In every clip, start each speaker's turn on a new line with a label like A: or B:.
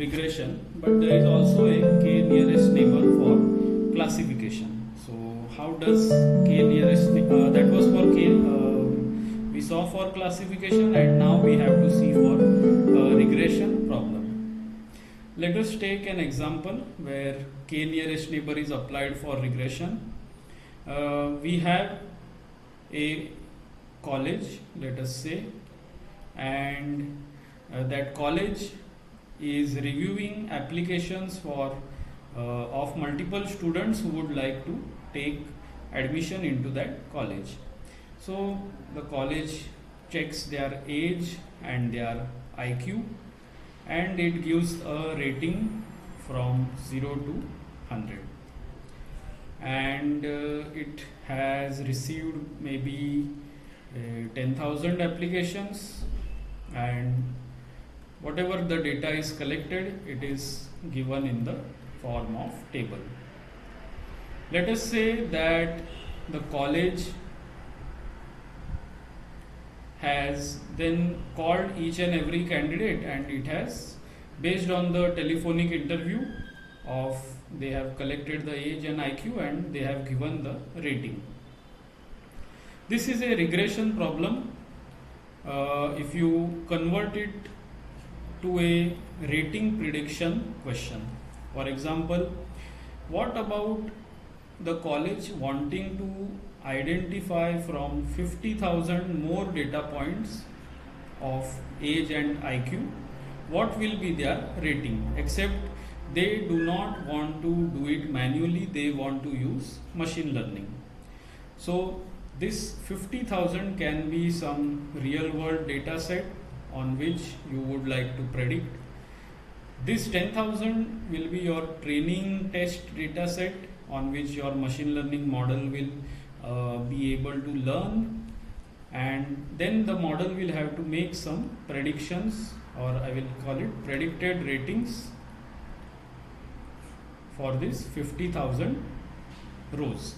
A: regression, but there is also a k-nearest neighbor for classification. So how does k-nearest that was for k we saw for classification, and now we have to see for regression problem. Let us take an example where k-nearest neighbor is applied for regression. We have a college, let us say, and that college is reviewing applications for of multiple students who would like to take admission into that college. So the college checks their age and their IQ, and it gives a rating from 0 to 100, and it has received maybe 10,000 applications, and whatever the data is collected, it is given in the form of table. Let us say that the college has then called each and every candidate, and it has, based on the telephonic interview of, they have collected the age and IQ, and they have given the rating. This is a regression problem. If you convert it to a rating prediction question, for example, what about the college wanting to identify from 50,000 more data points of age and IQ, what will be their rating? Except they do not want to do it manually, they want to use machine learning. So this 50,000 can be some real world data set on which you would like to predict. This 10,000 will be your training test data set on which your machine learning model will be able to learn, and then the model will have to make some predictions, or I will call it predicted ratings, for this 50,000 rows.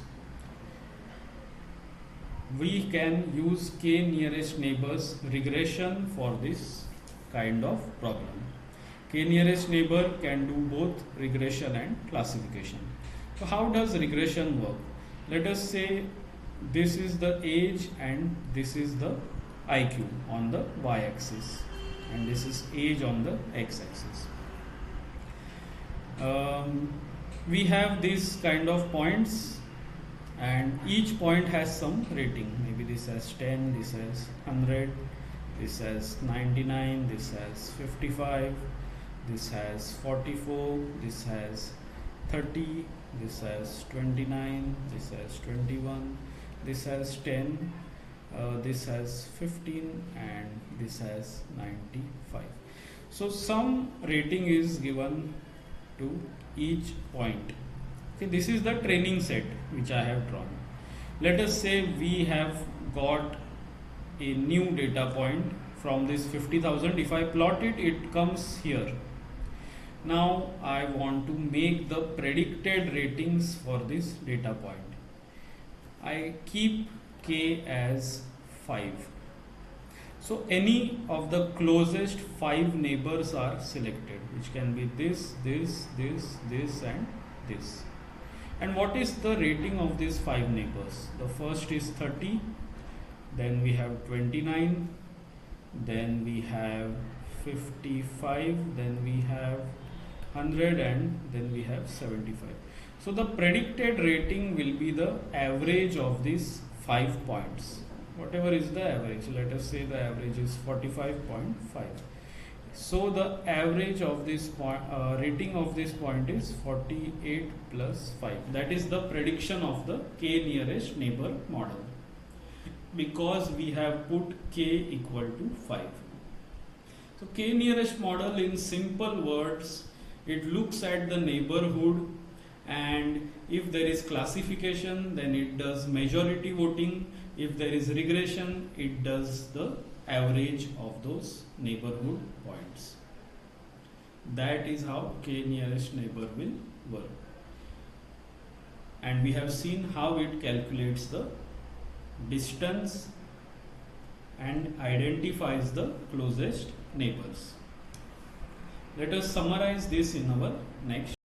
A: We can use k-nearest neighbors regression for this kind of problem. K-nearest neighbor can do both regression and classification. So how does regression work? Let us say this is the age and this is the IQ on the y-axis, and this is age on the x-axis. We have these kind of points, and each point has some rating. Maybe this has 10, this has 100, this has 99, this has 55, this has 44, this has 30, this has 29, this has 21, this has 10, this has 15, and this has 95. So some rating is given to each point. Okay, this is the training set which I have drawn. Let us say we have got a new data point from this 50,000. If I plot it, it comes here. Now I want to make the predicted ratings for this data point. I keep k as 5. So any of the closest 5 neighbors are selected, which can be this, this, this, this, and this. And what is the rating of these 5 neighbors? The first is 30, then we have 29, then we have 55, then we have 100, and then we have 75. So the predicted rating will be the average of these 5 points. Whatever is the average, let us say the average is 45.5. So the average of this point, rating of this point is 48 plus 5. That is the prediction of the k-nearest neighbor model, because we have put k equal to 5. So k-nearest model, in simple words, it looks at the neighborhood, and if there is classification, then it does majority voting. If there is regression, it does the average of those neighborhood points. That is how k-nearest neighbor will work. And we have seen how it calculates the distance and identifies the closest neighbors. Let us summarize this in our next